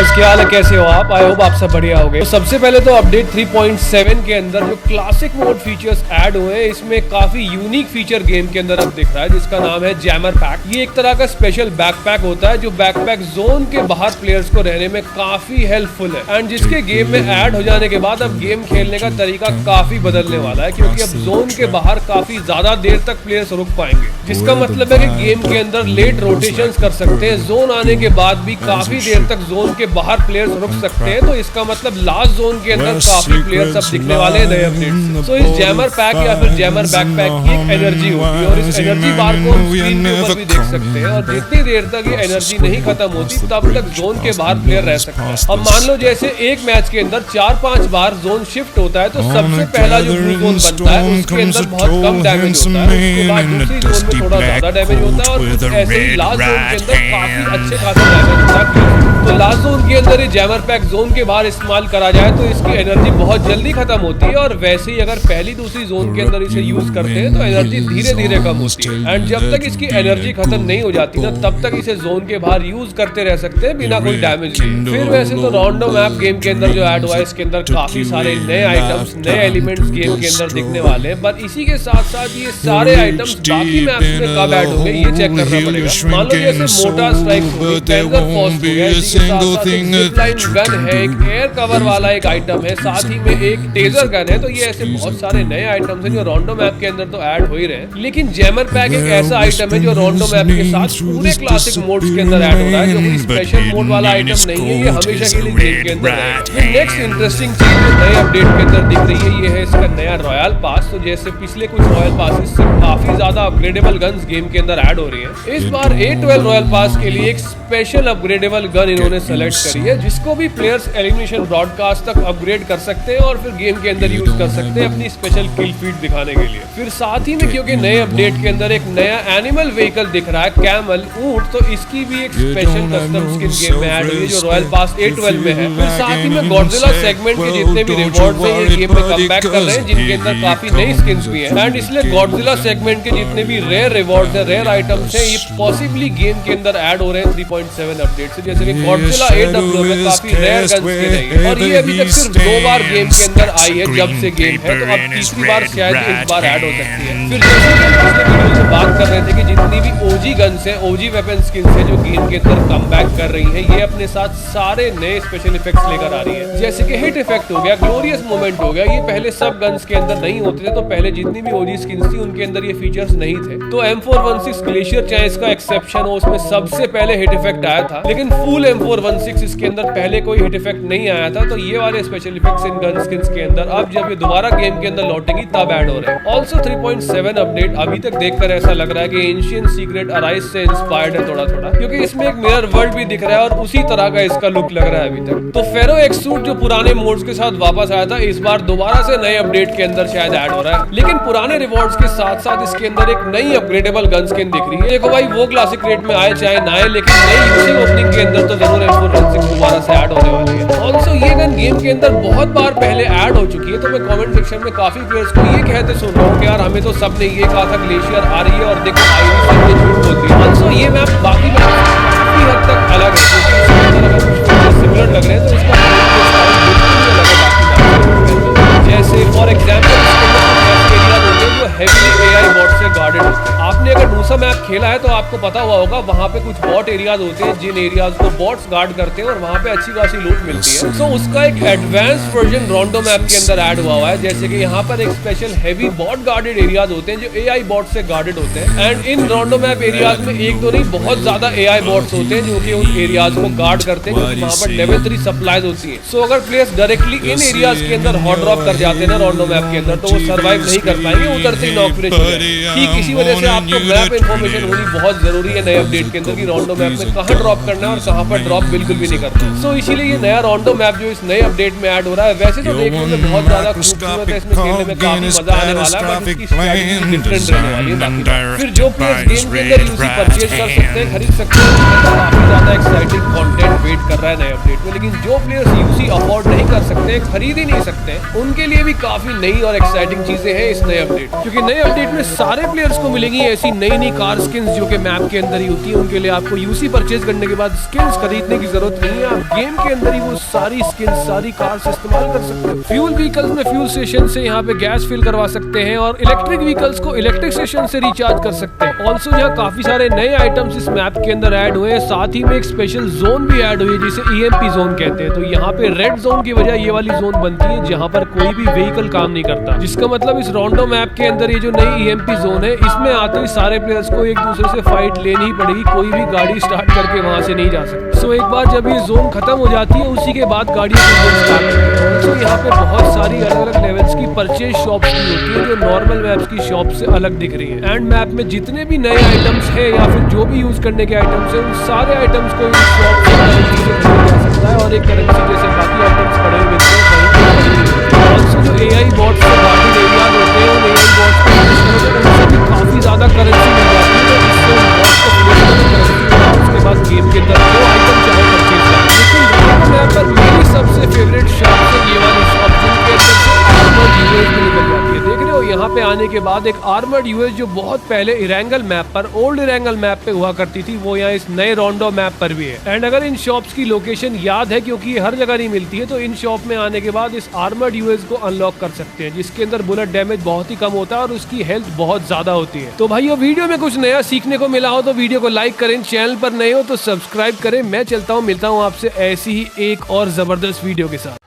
Guys, क्या हाल है, कैसे हो आप? आई होप आप सब बढ़िया हो गए। तो सबसे पहले तो अपडेट 3.7 के अंदर जो क्लासिक मोड फीचर्स ऐड हुए हैं, इसमें काफी यूनिक फीचर गेम के अंदर अब दिख रहा है, जिसका नाम है जैमर पैक। ये एक तरह का स्पेशल बैकपैक होता है जो बैकपैक जोन के बाहर प्लेयर्स को रहने में काफी हेल्पफुल है, एंड जिसके गेम में ऐड हो जाने के बाद अब गेम खेलने का तरीका काफी बदलने वाला है, क्योंकि अब जोन के बाहर काफी ज्यादा देर तक प्लेयर्स रुक पाएंगे, जिसका मतलब है कि गेम के अंदर लेट रोटेशंस कर सकते हैं। जोन आने के बाद भी काफी देर तक जोन के बाहर प्लेयर्स रुक सकते हैं, तो इसका मतलब लास्ट जोन के अंदर काफी प्लेयर्स अब दिखने वाले हैं नए अपडेट से। तो इस जैमर पैक या फिर जैमर बैकपैक की एक एनर्जी होती है, और इस एनर्जी बार को हम स्क्रीन के ऊपर भी देख सकते हैं, और जितनी देर तक ये एनर्जी नहीं खत्म होती तब तक जोन के बाहर प्लेयर रह सकते हैं। अब मान लो जैसे एक मैच के अंदर 4-5 बार जोन शिफ्ट होता है, तो सबसे पहला जो ब्लू जोन बनता है उसके अंदर बहुत कम डैमेज होता है, उसके बाद दूसरी जोन में थोड़ा ज्यादा डैमेज होता है, और ऐसे ही लास्ट जोन के अंदर काफी अच्छे खासा डैमेज होता है। तो लास्ट जोन के अंदर ये जैमर पैक जोन के बाहर इस्तेमाल करा जाए तो इसकी एनर्जी बहुत जल्दी खत्म होती है, और वैसे ही अगर पहली दूसरी जोन के अंदर इसे यूज करते हैं तो एनर्जी धीरे धीरे कम होती है, एंड जब तक इसकी एनर्जी खत्म नहीं हो जाती ना तब तक इसे जोन के बाहर यूज करते रह सकते हैं बिना कोई डैमेज लिए। फिर वैसे तो रैंडम मैप गेम के अंदर जो ऐड हुआ है, इसके अंदर काफी सारे नए आइटम्स, नए एलिमेंट्स गेम के अंदर दिखने वाले हैं, पर इसी के साथ साथ ये सारे आइटम्स बाकी मैप्स में कब ऐड होंगे ये चेक करना पड़ेगा। मान लो जैसे मोटा स्ट्राइक हो गई, पैंथर फॉस्ट हो गया, इसी के साथ साथ एक जिपलाइन गन है, एक एयर कवर वाला एक आइटम है, साथ ही में एक टेजर गन है। तो ये ऐसे बहुत सारे नए आइटम्स हैं जो रैंडम मैप के अंदर तो ऐड हो ही रहे हैं, लेकिन जैमर पैक एक ऐसा आइटम है जो रैंडम मैप के साथ पूरे क्लासिक मोड्स के अंदर ऐड हो रहा है, जो कोई स्पेशल मोड वाला आइटम नहीं है, ये हमेशा के लिए गेम के अंदर है। नेक्स्ट इंटरेस्टिंग चीज जो नए अपडेट के अंदर दिख रही है, ये है इसका नया रॉयल पास। तो जैसे पिछले कुछ रॉयल पासेस से काफी ज्यादा अपग्रेडेबल गन्स गेम के अंदर ऐड हो रही है, इस बार A12 रॉयल पास के लिए एक स्पेशल अपग्रेडेबल गन इन्होंने सेलेक्ट करी है, जिसको भी प्लेयर्स एलिमिनेशन ब्रॉडकास्ट तक अपग्रेड कर सकते हैं और फिर गेम के अंदर यूज कर सकते हैं अपनी स्पेशल किल फीड दिखाने के लिए। फिर साथ ही में क्योंकि नए अपडेट के अंदर एक नया एनिमल व्हीकल दिख रहा है, कैमल, ऊंट, तो इसकी भी एक स्पेशल कस्टम स्किन गेम में ऐड हुई है जो रॉयल पास A12 में है। फिर साथ ही में गॉडजिला सेगमेंट के जितने भी रिवॉर्ड्स हैं ये गेम में कमबैक कर रहे हैं, जिनके अंदर काफी नई स्किन्स भी हैं, एंड इसलिए गॉडजिला सेगमेंट के जितने भी रेयर रिवॉर्ड्स हैं, रेयर आइटम्स हैं, ये पॉसिबली गेम के अंदर ऐड हो रहे हैं 3.7 अपडेट से। जैसे कि गॉडजिला AW में काफी रेयर गन्स के रही है, और ये अभी तक सिर्फ 2 बार गेम के अंदर आई है जब से गेम है, तो अब तीसरी बार शायद इस बार ऐड हो सकती है। फिर जैसे कि पिछले वीडियो से बात कर रहे थे कि जितनी भी OG गन्स हैं, OG वेपन स्किन्स हैं जो गेम के अंदर कमबैक कर रही हैं, ये अपने साथ सारे नए स्पेशल इफेक्ट्स लेकर आ रही है, जैसे कि हिट इफेक्ट हो गया, ग्लोरियस मोमेंट हो गया। ये पहले सब गन्स के अंदर नहीं होते थे, तो पहले जितनी भी OG स्किन्स थी उनके अंदर ये फीचर्स नहीं थे। तो M416 ग्लेशियर चाहे इसका एक्सेप्शन हो, उसमें सबसे पहले हिट इफेक्ट आया था, लेकिन फुल M416 इसके अंदर पहले कोई हिट इफेक्ट नहीं आया था। तो ये वाले स्पेशल इफेक्ट्स इन गन स्किन्स के अंदर अब जब ये दोबारा गेम के अंदर लौटेंगी तब ऐड हो रहे हैं। ऑल्सो 3.7 अपडेट अभी तक देखकर ऐसा लग रहा है कि एंशिएंट सीक्रेट अराइज से इंस्पायर्ड है थोड़ा थोड़ा, क्योंकि इसमें एक मिरर वर्ल्ड भी दिख रहा है और उसी तरह का इसका लुक लग रहा है अभी तक। तो फेरो एक्स सूट जो पुराने मोड्स के साथ वापस आया था, इस बार दोबारा से नए अपडेट के अंदर शायद ऐड हो रहा है, लेकिन पुराने रिवॉर्ड्स के साथ साथ इसके अंदर एक नई अपग्रेडेबल गन स्किन दिख रही है। देखो भाई, वो क्लासिक रेट में आए चाहे ना आए, लेकिन नई यूसी ओपनिंग के अंदर तो जरूर M416 दोबारा से ऐड होने वाली है। ऑल्सो ये गन गेम के अंदर बहुत बार पहले ऐड हो चुकी है, तो मैं कमेंट सेक्शन में काफी प्लेयर्स को ये कहते सुन रहा हूँ कि यार हमें तो सबने ये कहा था ग्लेशियर आ रही है और देखो आई भी, सबने झूठ बोलती है। ऑल्सो ये मैप बाकी मैप काफी हद तक अलग है, क्योंकि इसके अंदर अगर कुछ सिमिलर लग रहे हैं तो इसका जैसे फॉर एग्जाम्पल जो हेवीली AI बॉट से गार्डेड होते हैं। आपने अगर दूसरा मैप खेला है तो आपको पता हुआ होगा, वहाँ पे कुछ बॉट एरियाज होते हैं जिन एरियाज को बॉट्स गार्ड करते हैं और वहाँ पे अच्छी खासी लूट मिलती है। तो उसका एक एडवांस्ड वर्जन रैंडम मैप के अंदर ऐड हुआ है, जैसे कि यहाँ पर एक special heavy bot guarded areas होते हैं जो AI बॉट से गार्डेड होते हैं, and in random map areas में एक दो नहीं बहुत ज्यादा AI बॉट्स होते हैं जो कि उन एरियाज को गार्ड करते हैं, क्योंकि वहाँ पर लेवल 3 सप्लाईज होती है। सो अगर प्लेयर्स डायरेक्टली इन एरियाज के अंदर हॉट ड्रॉप कर जाते हैं ना रैंडम मैप के अंदर, तो वो सर्वाइव नहीं कर पाएंगे, उधर से नॉक फिनिश हो जाएगा। ठीक इसी वजह से आपको मैप इन्फॉर्मेशन होनी बहुत जरूरी है नए अपडेट के अंदर कि रैंडम मैप में कहां ड्रॉप करना है और कहां पर ड्रॉप बिल्कुल भी नहीं करना। सो इसीलिए ये नया रैंडम मैप जो इस नए अपडेट में ऐड हो रहा है, वैसे तो देखने में बहुत ज्यादा खूबसूरत है, इसमें खेलने में काफी मजा आने वाला है, बट इसकी स्ट्रेटजी डिफरेंट रहने वाली है। फिर जो प्लेयर्स गेम के अंदर यूसी परचेज कर सकते हैं, खरीद सकते हैं, काफी ज्यादा एक्साइटिंग कंटेंट वेट कर रहा है नए अपडेट में। लेकिन जो प्लेयर्स यूसी अफोर्ड नहीं कर सकते, खरीद ही नहीं सकते, उनके लिए भी काफी नई और एक्साइटिंग चीजें हैं इस नए अपडेट, क्योंकि नए अपडेट में सारे प्लेयर्स को मिलेंगी ऐसी नई नई कार्स स्किन्स जो कि मैप के अंदर ही होती है, उनके लिए आपको यूसी परचेज करने के बाद स्किन्स खरीदने की जरूरत नहीं है। आप गेम के अंदर ही वो सारी स्किन्स, सारी कार्स इस्तेमाल कर सकते हो। फ्यूल व्हीकल्स में फ्यूल स्टेशन से यहाँ पे गैस फिल करवा सकते हैं और इलेक्ट्रिक व्हीकल्स को इलेक्ट्रिक स्टेशन से रिचार्ज कर सकते हैं। ऑल्सो यहाँ काफी सारे नए आइटम्स इस मैप के अंदर ऐड हुए हैं, साथ ही में एक स्पेशल जोन भी ऐड हुई है जिसे EMP जोन कहते हैं। तो यहाँ पे रेड जोन की वजह ये वाली जोन बनती है जहाँ पर कोई भी व्हीकल काम नहीं करता, जिसका मतलब इस रोंडो मैप के अंदर ये जो नई EMP जोन है, इसमें आते ही सारे प्लेयर्स को एक दूसरे से फाइट लेनी ही पड़ेगी, कोई भी गाड़ी स्टार्ट करके वहां से नहीं जा सकता। सो एक बार जब ये जोन खत्म हो जाती है उसी के बाद गाड़ियों की जोन स्टार्ट होती है। तो यहाँ पे बहुत सारी अलग अलग लेवल्स की परचेज शॉप्स भी होती है जो नॉर्मल मैप्स की शॉप से अलग दिख रही है। एंड मैप में जितने भी नए आइटम्स है या फिर जो भी यूज करने के आइटम्स है, उन सारे आइटम्स को इस शॉप से करेंसी से खरीदा जा सकता है और एक करेंसी जैसे बाकी आइटम्स पड़े हुए मिलते हैं वहीं जो AI बॉट्स से बाकी एरियाज होते हैं, उन AI बॉट्स को यूज करोगे तो उनसे भी काफी ज्यादा करेंसी मिल जाती है। इससे उन बॉट्स को फिनिश करके करेंसी, उसके बाद गेम के अंदर जो आइटम चाहे परचेज करें। लेकिन यहाँ पर मेरी सबसे फेवरेट शॉप है ये वाली शॉप जिनके अंदर से आर्मर्ड यूएस भी निकल जाती है। देख रहे हो यहाँ पे आने के बाद एक आर्मर्ड यूएस जो बहुत पहले इरेंगल मैप पर, ओल्ड इरेंगल मैप पे हुआ करती थी, वो यहाँ इस नए रोंडो मैप पर भी है। एंड अगर इन शॉप्स की लोकेशन याद है, क्योंकि ये हर जगह नहीं मिलती है, तो इन शॉप में आने के बाद इस आर्मर्ड यूएस को अनलॉक कर सकते हैं, जिसके अंदर बुलेट डैमेज बहुत ही कम होता है और उसकी हेल्थ बहुत ज्यादा होती है। तो भाई वीडियो में कुछ नया सीखने को मिला हो तो वीडियो को लाइक करें, चैनल पर नए हो तो सब्सक्राइब करें। मैं चलता हूँ, मिलता हूँ आपसे ऐसी ही एक और जबरदस्त वीडियो के साथ।